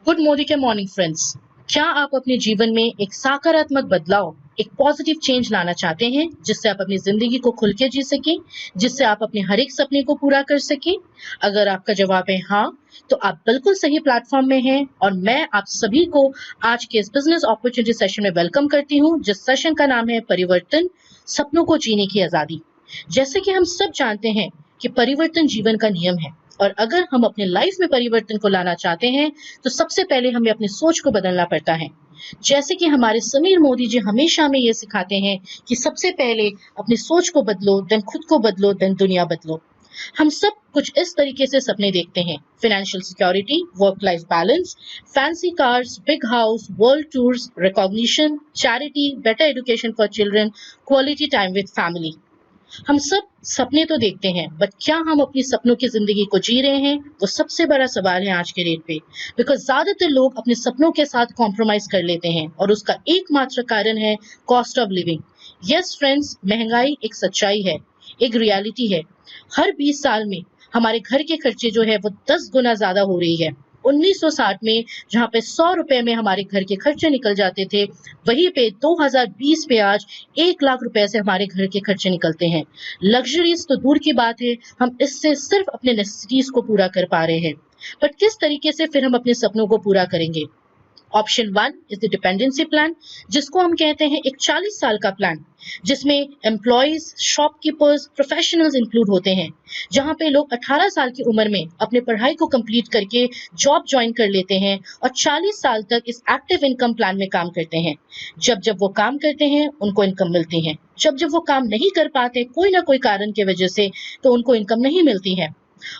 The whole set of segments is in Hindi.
गुड मॉर्निंग के मॉर्निंग फ्रेंड्स। क्या आप अपने जीवन में एक सकारात्मक बदलाव, एक पॉजिटिव चेंज लाना चाहते हैं जिससे आप अपनी जिंदगी को खुल के जी सकें, जिससे आप अपने हर एक सपने को पूरा कर सकें? अगर आपका जवाब है हाँ, तो आप बिल्कुल सही प्लेटफॉर्म में हैं और मैं आप सभी को आज के इस बिजनेस अपॉर्चुनिटी सेशन में वेलकम करती हूँ, जिस सेशन का नाम है परिवर्तन, सपनों को जीने की आजादी। जैसे कि हम सब जानते हैं कि परिवर्तन जीवन का नियम है और अगर हम अपने लाइफ में परिवर्तन को लाना चाहते हैं तो सबसे पहले हमें अपनी सोच को बदलना पड़ता है। जैसे कि हमारे समीर मोदी जी हमेशा हमें ये सिखाते हैं कि सबसे पहले अपनी सोच को बदलो, देन खुद को बदलो, देन दुनिया बदलो। हम सब कुछ इस तरीके से सपने देखते हैं: financial security, work life balance, fancy cars, big house, world tours, recognition, charity, better education for children, quality time with family. हम सब सपने तो देखते हैं, बट क्या हम अपनी सपनों की जिंदगी को जी रहे हैं? वो सबसे बड़ा सवाल है आज के डेट पे। बिकॉज ज्यादातर लोग अपने सपनों के साथ कॉम्प्रोमाइज कर लेते हैं और उसका एकमात्र कारण है cost of living. Yes friends, महंगाई एक सच्चाई है, एक रियलिटी है। हर 20 साल में हमारे घर के खर्चे जो है वो 10 गुना ज्यादा हो रही है। 1960 में जहाँ पे 100 रुपए में हमारे घर के खर्चे निकल जाते थे, वहीं पे 2020 पे आज 1 लाख रुपए से हमारे घर के खर्चे निकलते हैं। लग्जरीज तो दूर की बात है, हम इससे सिर्फ अपने नेसेसिटीज को पूरा कर पा रहे हैं। बट किस तरीके से फिर हम अपने सपनों को पूरा करेंगे? Option 1 is the dependency plan, जिसको हम कहते हैं एक 40 साल का प्लान, जिसमें एम्प्लॉयज, शॉपकीपर्स, प्रोफेशनल्स इंक्लूड होते हैं, जहां पे लोग 18 साल की उम्र में अपने पढ़ाई को कंप्लीट करके जॉब ज्वाइन कर लेते हैं और 40 साल तक इस एक्टिव इनकम प्लान में काम करते हैं। जब जब वो काम करते हैं उनको इनकम मिलती है, जब जब वो काम नहीं कर पाते कोई ना कोई कारण की वजह से, तो उनको इनकम नहीं मिलती है।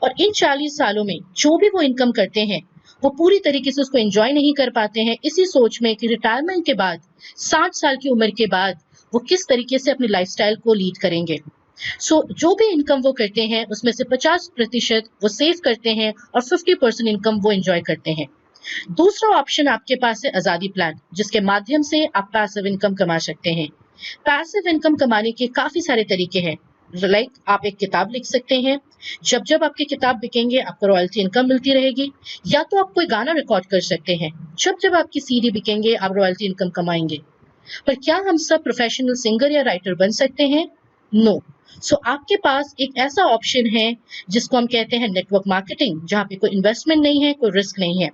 और इन 40 सालों में जो भी वो इनकम करते हैं वो पूरी तरीके से उसको एंजॉय नहीं कर पाते हैं, इसी सोच में कि रिटायरमेंट के बाद, 60 साल की उम्र के बाद, वो किस तरीके से अपनी लाइफस्टाइल को लीड करेंगे। जो भी इनकम वो करते हैं उसमें से 50% वो सेव करते हैं और 50% इनकम वो एंजॉय करते हैं। दूसरा ऑप्शन आपके पास है आजादी प्लान, जिसके माध्यम से आप पैसिव इनकम कमा सकते हैं। पैसिव इनकम कमाने के काफी सारे तरीके हैं। लाइक आप एक किताब लिख सकते हैं, जब जब आपकी किताब बिकेंगे आपको रॉयल्टी इनकम मिलती रहेगी। या तो आप कोई गाना रिकॉर्ड कर सकते हैं, जब जब आपकी सीडी बिकेंगे आप रॉयल्टी इनकम कमाएंगे। पर क्या हम सब प्रोफेशनल सिंगर या राइटर बन सकते हैं? नो। सो आपके पास एक ऐसा ऑप्शन है जिसको हम कहते हैं नेटवर्क मार्केटिंग, जहाँ पे कोई इन्वेस्टमेंट नहीं है, कोई रिस्क नहीं है,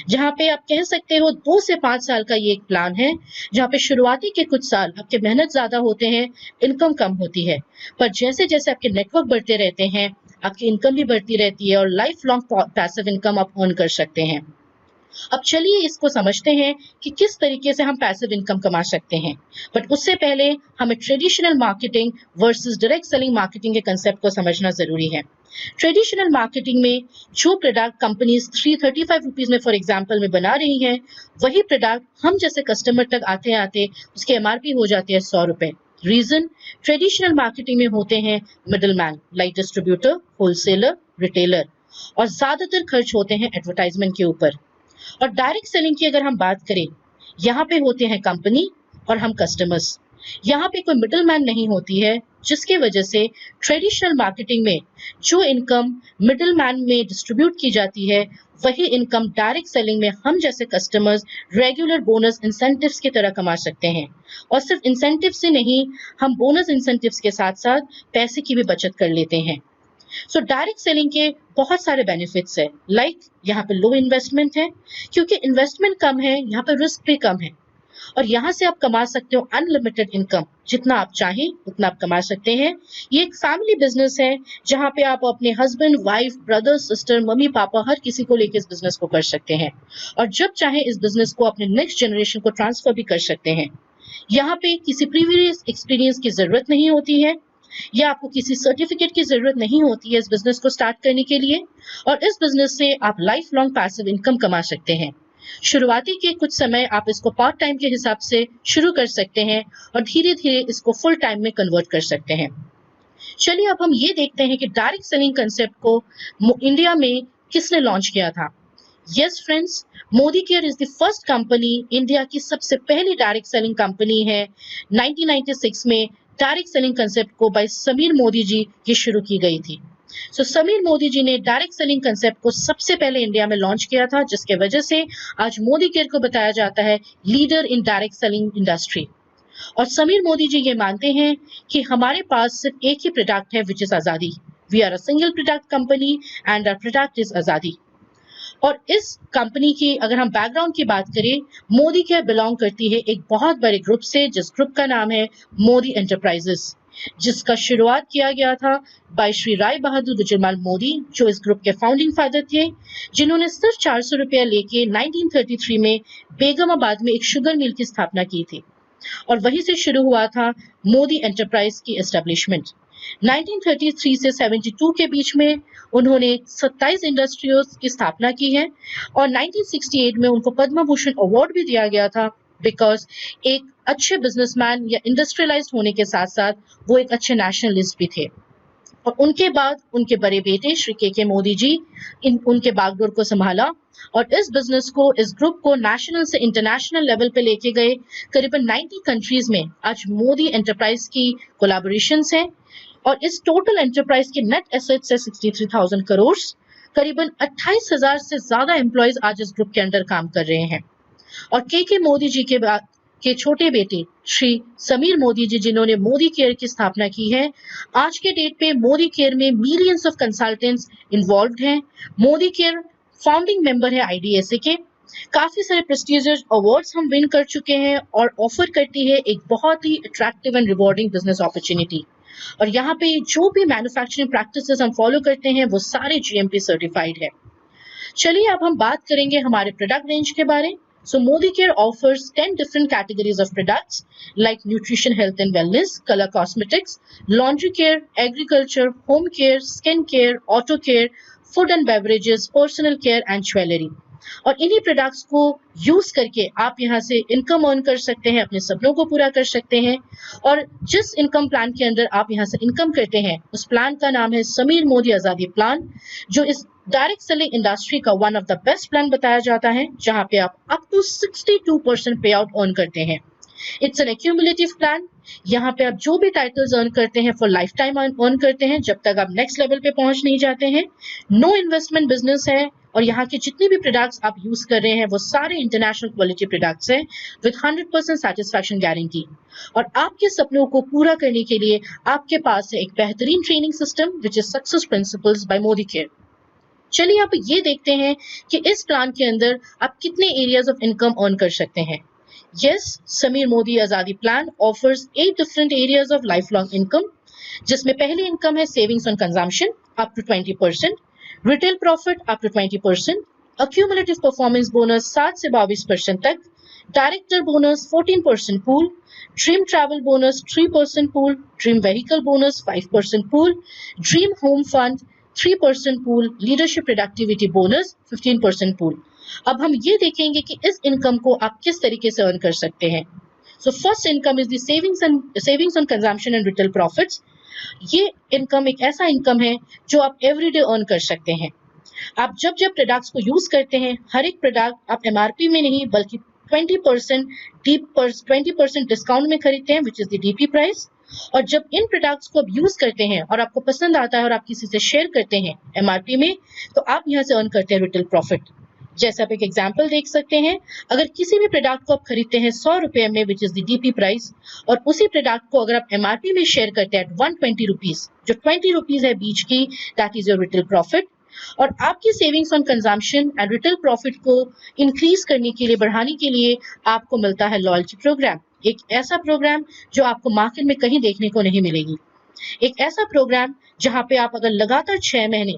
जहाँ पे आप कह सकते हो 2 से 5 साल का ये एक प्लान है, जहाँ पे शुरुआती के कुछ साल आपके मेहनत ज्यादा होते हैं, इनकम कम होती है, पर जैसे जैसे आपके नेटवर्क बढ़ते रहते हैं आपकी इनकम भी बढ़ती रहती है और लाइफ लॉन्ग पैसिव इनकम आप अर्न कर सकते हैं। अब चलिए इसको समझते हैं कि किस तरीके से हम पैसिव इनकम कमा सकते हैं। बट उससे पहले हमें traditional marketing versus direct selling marketing के कंसेप्ट को समझना जरूरी है। ट्रेडिशनल मार्केटिंग में जो प्रोडक्ट कंपनीज 335 रुपीज में फॉर एग्जांपल में बना रही हैं, वही प्रोडक्ट हम जैसे कस्टमर तक आते आते उसके एमआरपी हो जाती है 100 रुपए। रीजन, ट्रेडिशनल मार्केटिंग में होते हैं middle man like distributor, wholesaler, retailer, और ज्यादातर खर्च होते हैं एडवर्टाइजमेंट के ऊपर। और डायरेक्ट सेलिंग की अगर हम बात करें, यहाँ पे होते हैं कंपनी और हम कस्टमर्स। यहाँ पे कोई मिडल मैन नहीं होती है, जिसकी वजह से ट्रेडिशनल मार्केटिंग में जो इनकम मिडल मैन में डिस्ट्रीब्यूट की जाती है, वही इनकम डायरेक्ट सेलिंग में हम जैसे कस्टमर्स रेगुलर बोनस इंसेंटिव्स की तरह कमा सकते हैं। और सिर्फ इंसेंटिव से नहीं, हम बोनस इंसेंटिव्स के साथ साथ पैसे की भी बचत कर लेते हैं। सो डायरेक्ट सेलिंग के बहुत सारे बेनिफिट्स है, लाइक यहाँ पे लो इन्वेस्टमेंट है, क्योंकि इन्वेस्टमेंट कम है, यहाँ पे रिस्क भी कम है, और यहाँ से आप कमा सकते हो अनलिमिटेड इनकम, जितना आप चाहें उतना आप कमा सकते हैं। ये एक फैमिली बिजनेस है, जहाँ पे आप अपने husband, wife, brother, sister, mummy, पापा, हर किसी को लेकर इस बिजनेस को कर सकते हैं, और जब चाहे इस बिजनेस को अपने नेक्स्ट जनरेशन को ट्रांसफर भी कर सकते हैं। यहाँ पे किसी प्रीवियस एक्सपीरियंस की जरूरत नहीं होती है, या आपको किसी सर्टिफिकेट की जरूरत नहीं होती है इस बिजनेस को स्टार्ट करने के लिए, और इस बिजनेस से आप लाइफ लॉन्ग पैसिव इनकम कमा सकते हैं। शुरुआती के कुछ समय आप इसको पार्ट टाइम के हिसाब से शुरू कर सकते हैं और धीरे धीरे इसको फुल टाइम में कन्वर्ट कर सकते हैं। चलिए अब हम ये देखते हैं कि डायरेक्ट सेलिंग कंसेप्ट को इंडिया में किसने लॉन्च किया था। Yes friends, Modi care is the first company, India की सबसे पहली डायरेक्ट सेलिंग कंपनी है। 1996 में डायरेक्ट सेलिंग कंसेप्ट को बाय समीर मोदी जी ये शुरू की गई थी। सो समीर मोदी जी ने डायरेक्ट सेलिंग कंसेप्ट को सबसे पहले इंडिया में लॉन्च किया था, जिसके वजह से आज मोदी केयर को बताया जाता है leader in direct selling industry. और समीर मोदी जी ये मानते हैं कि हमारे पास सिर्फ एक ही प्रोडक्ट है, which is Azadi. We are a single product company and our product is Azadi. और इस कंपनी की अगर हम बैकग्राउंड की बात करें, मोदी केयर बिलोंग करती है एक बहुत बड़े ग्रुप से, जिस ग्रुप का नाम है मोदी एंटरप्राइजेस, जिसका शुरुआत किया गया था बाय श्री राय बहादुर गुजरलाल मोदी, जो इस ग्रुप के फाउंडिंग फादर थे, जिन्होंने सिर्फ 400 रुपया लेके 1933 में बेगमाबाद में एक शुगर मिल की स्थापना की थी। और वहीं से शुरू हुआ था मोदी एंटरप्राइज की एस्टेब्लिशमेंट। 1933 से 72 के बीच में उन्होंने 27 इंडस्ट्रीज की स्थापना की है और 1968 में उनको पद्म भूषण अवार्ड भी दिया गया था, बिकॉज एक अच्छे बिजनेसमैन या इंडस्ट्रियलाइज्ड होने के साथ साथ वो एक अच्छे नेशनलिस्ट भी थे। और उनके बाद उनके बड़े बेटे श्री के मोदी जी उनके बागडोर को संभाला और इस बिजनेस को, इस ग्रुप को नेशनल से इंटरनेशनल लेवल पे लेके गए। करीबन 90 कंट्रीज में आज मोदी एंटरप्राइज की कोलैबोरेशंस हैं और इस टोटल एंटरप्राइज के नेट एसेट्स है 63,000 करोड़। करीबन 28,000 से ज्यादा एम्प्लॉयज आज इस ग्रुप के अंडर काम कर रहे हैं। और के मोदी जी के छोटे बेटे श्री समीर मोदी जी, जिन्होंने मोदी केयर की स्थापना की है, आज के डेट पे मोदी केयर में मिलियंस ऑफ कंसल्टेंट्स इन्वॉल्व्ड हैं। मोदी केयर फाउंडिंग मेंबर है IDSA के। काफी सारे प्रेस्टिजियस अवार्ड्स हम विन कर चुके हैं और ऑफर करती है एक बहुत ही attractive and rewarding business opportunity. और यहाँ पे जो भी मैन्युफैक्चरिंग प्रैक्टिसेस हम फॉलो करते हैं वो सारे GMP सर्टिफाइड है। चलिए अब हम बात करेंगे हमारे प्रोडक्ट रेंज के बारे। So Modi Care offers 10 different categories of products like nutrition, health and wellness, color cosmetics, laundry care, agriculture, home care, skin care, auto care, food and beverages, personal care and jewelry. और इन्हीं प्रोडक्ट्स को यूज करके आप यहाँ से इनकम अर्न कर सकते हैं, अपने सपनों को पूरा कर सकते हैं। और जिस इनकम प्लान के अंदर आप यहाँ से इनकम करते हैं, उस प्लान का नाम है समीर मोदी आजादी प्लान, जो इस डायरेक्ट सेलिंग इंडस्ट्री का one of the best plan बताया जाता है, जहां पे आप अप टू 62% पे आउट अर्न करते हैं। It's an accumulative plan. यहाँ पे आप जो भी टाइटल्स अर्न करते हैं फॉर लाइफ टाइम अर्न करते हैं, जब तक आप नेक्स्ट लेवल पे पहुंच नहीं जाते हैं। नो इन्वेस्टमेंट बिजनेस है और यहाँ के जितने भी प्रोडक्ट्स आप यूज कर रहे हैं वो सारे इंटरनेशनल क्वालिटी प्रोडक्ट्स हैं विद 100% सेटिस्फैक्शन गारंटी। और आपके सपनों को पूरा करने के लिए आपके पास है एक बेहतरीन training system which is success principles by Modi Care. चलिए आप ये देखते हैं कि इस प्लान के अंदर आप कितने एरियाज ऑफ इनकम अर्न कर सकते हैं। Yes, Sameer Modi Azadi plan offers 8 different areas of lifelong income, जिसमें पहली इनकम है savings on consumption up to 20%, retail profit up to 20%, accumulative performance bonus 7 से 22% तक, director bonus 14% pool, dream travel bonus 3% pool, dream vehicle bonus 5% pool, dream home fund 3% pool, leadership productivity bonus 15% pool. अब हम ये देखेंगे कि इस इनकम को आप किस तरीके से अर्न कर सकते हैं। So first income is the savings on consumption and retail profits. ये इनकम एक ऐसा इनकम है जो आप एवरीडे अर्न कर सकते हैं। आप जब जब प्रोडक्ट्स को यूज करते हैं, हर एक प्रोडक्ट आप MRP में नहीं बल्कि 20% डिस्काउंट में खरीदते हैं, विच इज द DP प्राइस। और जब इन प्रोडक्ट्स को आप यूज करते हैं और आपको पसंद आता है और आप किसी से शेयर करते हैं MRP में, तो आप यहाँ से अर्न करते हैं रिटेल प्रॉफिट। जैसे आप एक एग्जांपल देख सकते हैं, अगर किसी भी प्रोडक्ट को आप खरीदते हैं 100 रुपए में, विच इज द DP प्राइस, और उसी प्रोडक्ट को अगर आप MRP में शेयर करते हैं 120 रुपीज, जो 20 रुपीज है बीच की, that is your retail profit. और आपकी savings on consumption and retail profit को इंक्रीज करने के लिए, बढ़ाने के लिए आपको मिलता है लॉयल्टी प्रोग्राम। एक ऐसा प्रोग्राम जो आपको मार्केट में कहीं देखने को नहीं मिलेगी। एक ऐसा प्रोग्राम जहां पे आप अगर लगातार 6 महीने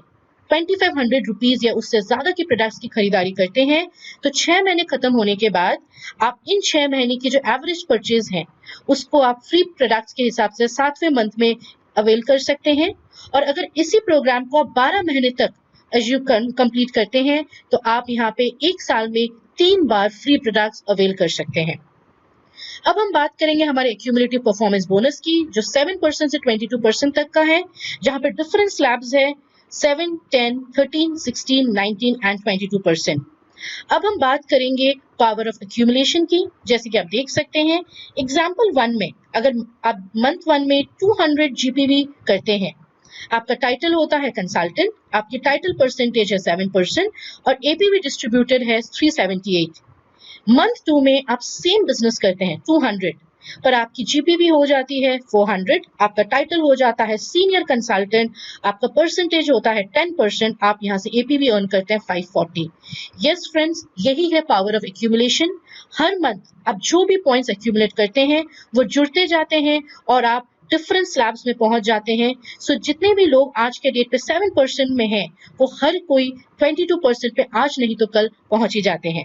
2500 रुपीज या उससे ज्यादा की प्रोडक्ट्स की खरीदारी करते हैं, तो 6 महीने खत्म होने के बाद आप इन 6 महीने की जो एवरेज परचेज है उसको आप फ्री प्रोडक्ट्स के हिसाब से 7वें मंथ में अवेल कर सकते हैं। और अगर इसी प्रोग्राम को आप 12 महीने तक कंप्लीट करते हैं, तो आप यहाँ पे एक साल में 3 बार फ्री प्रोडक्ट्स अवेल कर सकते हैं। अब हम बात करेंगे हमारे एक्यूमुलेटिव परफॉर्मेंस बोनस की, जो 7% से 22% तक का है, जहां पे डिफरेंट स्लैब्स है 7, 10, 13, 16, 19 एंड 22%। अब हम बात करेंगे पावर ऑफ एक्यूमुलेशन की। जैसे कि आप देख सकते हैं एग्जाम्पल 1 में, अगर आप मंथ 1 में 200 GPV करते हैं, आपका टाइटल होता है कंसल्टेंट, आपकी टाइटल परसेंटेज है 7% और एपीवी डिस्ट्रीब्यूटेड है 378। मंथ 2 में आप सेम बिजनेस करते हैं 200, पर आपकी जीपीवी हो जाती है 400, आपका टाइटल हो जाता है सीनियर कंसल्टेंट, आपका परसेंटेज होता है 10%, आप यहां से एपीवी अर्न करते हैं 540। यस फ्रेंड्स, यही है power of accumulation. Her month आप जो भी पॉइंट्स एक्यूमुलेट करते हैं वो जुड़ते जाते हैं और आप डिफरेंट स्लैब्स में पहुंच जाते हैं। सो जितने भी लोग आज के डेट पे 7% में हैं, वो हर कोई 22% पे आज नहीं तो कल पहुंच ही जाते हैं।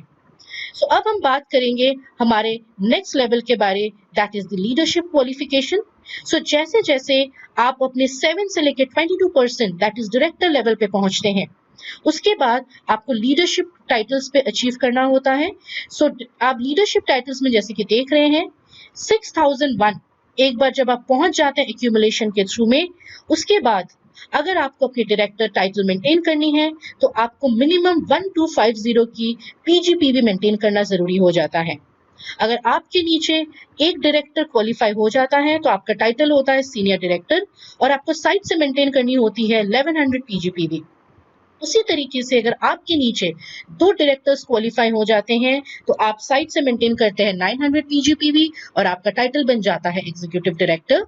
सो अब हम बात करेंगे हमारे नेक्स्ट लेवल के बारे, that is the leadership qualification. So जैसे जैसे आप अपने 7 से लेकर 22% दैट इज डायरेक्टर लेवल पे पहुंचते हैं, उसके बाद आपको लीडरशिप टाइटल्स पे अचीव करना होता है। सो आप लीडरशिप टाइटल्स में जैसे कि देख रहे हैं 6001, एक बार जब आप पहुंच जाते हैं एक्यूमुलेशन के थ्रू में, उसके बाद अगर आपको अपनी डायरेक्टर टाइटल मेंटेन करनी है तो आपको मिनिमम 1250 की पीजीपीवी मेंटेन करना जरूरी हो जाता है। अगर आपके नीचे एक डायरेक्टर क्वालिफाई हो जाता है तो आपका टाइटल होता है सीनियर डायरेक्टर और आपको साइट से मेंटेन करनी होती है 1100 पीजीपीवी। उसी तरीके से अगर आपके नीचे 2 डायरेक्टर्स क्वालिफाई हो जाते हैं तो आप साइट से मेंटेन करते हैं 900 पीजीपीवी और आपका टाइटल बन जाता है एग्जीक्यूटिव डायरेक्टर।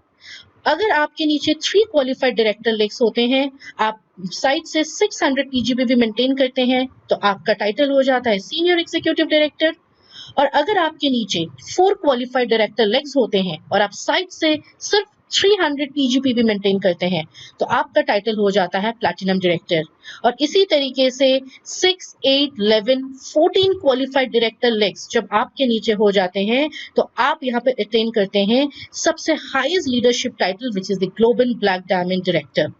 अगर आपके नीचे 3 क्वालिफाइड डायरेक्टर लेग्स होते हैं, आप साइट से 600 पीजीपीवी मेंटेन करते हैं तो आपका टाइटल हो जाता है सीनियर एग्जीक्यूटिव डायरेक्टर। और अगर आपके नीचे 4 क्वालिफाइड डायरेक्टर लेग्स होते हैं और आप साइट से सिर्फ 300 पीजीपीवी मेंटेन करते हैं तो आपका टाइटल हो जाता है प्लैटिनम डायरेक्टर। और इसी तरीके से 6, 8, 11, 14 क्वालिफाइड डायरेक्टर लेग्स जब आपके नीचे हो जाते हैं तो आप यहाँ पे अटेन करते हैं सबसे highest leadership title which is the global black diamond director.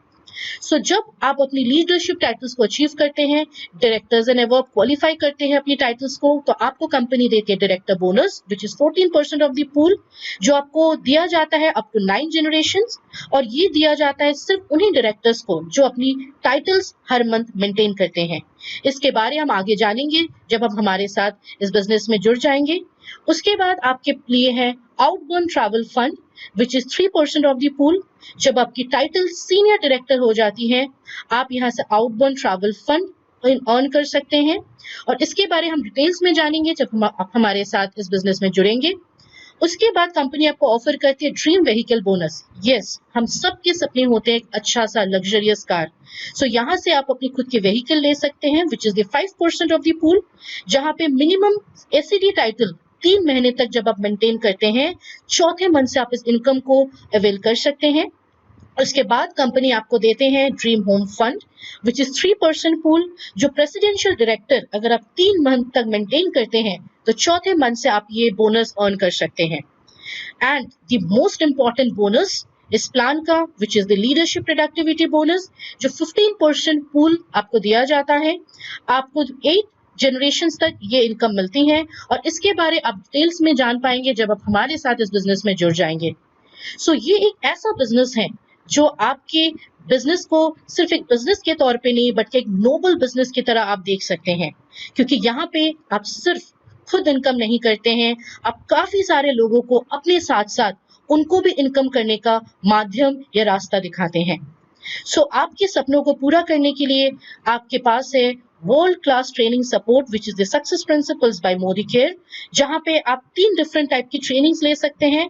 So जब आप अपनी लीडरशिप टाइटल्स को अचीव करते हैं, डायरेक्टर्स एंड अबव क्वालिफाई करते हैं अपनी टाइटल्स को, तो आपको कंपनी देती है director bonus which is 14% of the pool, जो आपको दिया जाता है अप टू 9 जनरेशंस। और ये दिया जाता है सिर्फ उन्हीं डायरेक्टर्स को जो अपनी टाइटल्स हर मंथ मेंटेन करते हैं। इसके बारे हम आगे जानेंगे जब आप हमारे साथ इस बिजनेस में जुड़ जाएंगे। उसके बाद आपके लिए है outbound travel fund which is 3% of the pool. जब आपकी टाइटल सीनियर डायरेक्टर हो जाती है, आप यहाँ से आउटबोर्न ट्रैवल फंड अर्न कर सकते हैं और इसके बारे हम डिटेल्स में जानेंगे जब आप हमारे साथ इस बिजनेस में जुड़ेंगे। उसके बाद कंपनी आपको ऑफर करती है ड्रीम व्हीकल बोनस। यस, हम सब के सपने होते हैं एक अच्छा सा लग्जरियस कार। सो यहाँ से आप अपनी खुद की व्हीकल ले सकते हैं विच is the 5% of the pool, जहाँ पे मिनिमम एसईडी टाइटल 3 महीने तक जब आप मेंटेन करते हैं, चौथे मंथ से आप इस इनकम को अवेल कर सकते हैं। उसके बाद कंपनी आपको देते हैं dream home fund which is 3% pool, जो प्रेसिडेंशियल डायरेक्टर अगर आप 3 मंथ तक मेंटेन करते हैं तो चौथे मंथ से आप ये बोनस अर्न कर सकते हैं। And the most important bonus इस प्लान का विच is the leadership productivity bonus, जो 15% पूल आपको दिया जाता है। आपको 8 जनरेशंस तक ये इनकम मिलती है और इसके बारे आप डिटेल्स में जान पाएंगे जब आप हमारे साथ इस बिजनेस में जुड़ जाएंगे। सो ये एक ऐसा बिजनेस है जो आपके बिजनेस को सिर्फ एक बिजनेस के तौर पे नहीं बल्कि एक नोबल बिजनेस की तरह आप देख सकते हैं, क्योंकि यहाँ पे आप सिर्फ खुद इनकम नहीं करते हैं, आप काफी सारे लोगों को अपने साथ साथ उनको भी इनकम करने का माध्यम या रास्ता दिखाते हैं। सो आपके सपनों को पूरा करने के लिए आपके पास है world class training support which is the success principles by Modi Care, जहां पे आप 3 डिफरेंट टाइप की ट्रेनिंग्स ले सकते हैं।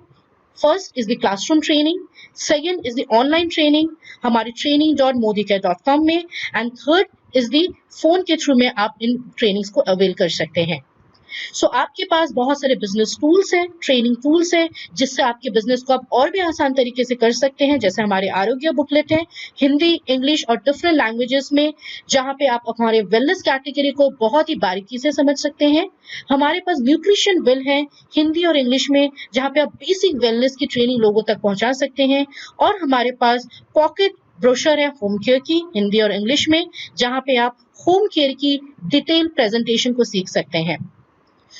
First is the classroom training, second is the online training हमारे training.modicare.com में, and third is the phone के थ्रू में आप इन ट्रेनिंग्स को अवेल कर सकते हैं। सो आपके पास बहुत सारे बिजनेस टूल्स हैं, ट्रेनिंग टूल्स हैं, जिससे आपके बिजनेस को आप और भी आसान तरीके से कर सकते हैं। जैसे हमारे आरोग्य बुकलेट है हिंदी, इंग्लिश और डिफरेंट लैंग्वेजेस में, जहां पे आप हमारे वेलनेस कैटेगरी को बहुत ही बारीकी से समझ सकते हैं। हमारे पास न्यूट्रिशन बिल है हिंदी और इंग्लिश में, जहां पे आप बेसिक वेलनेस की ट्रेनिंग लोगों तक पहुंचा सकते हैं। और हमारे पास पॉकेट ब्रोशर है होम केयर की हिंदी और इंग्लिश में, जहां पे आप होम केयर की डिटेल प्रेजेंटेशन को सीख सकते हैं।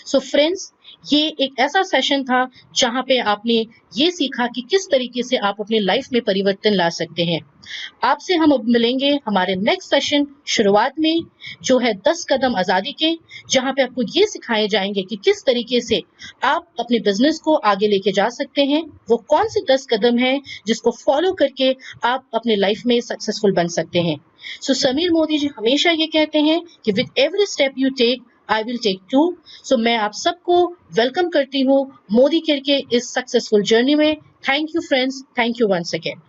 सो फ्रेंड्स, ये एक ऐसा सेशन था जहां पे आपने ये सीखा कि किस तरीके से आप अपनी लाइफ में परिवर्तन ला सकते हैं। आपसे हम अब मिलेंगे हमारे नेक्स्ट सेशन शुरुआत में, जो है 10 कदम आजादी के, जहां पे आपको ये सिखाए जाएंगे कि किस तरीके से आप अपने बिजनेस को आगे लेके जा सकते हैं। वो कौन से 10 कदम हैं जिसको फॉलो करके आप अपने लाइफ में सक्सेसफुल बन सकते हैं। सो समीर मोदी जी हमेशा ये कहते हैं कि with every step you take I will take two. So मैं आप सबको वेलकम करती हूँ मोदी केयर के इस सक्सेसफुल जर्नी में। Thank you friends, thank you once again.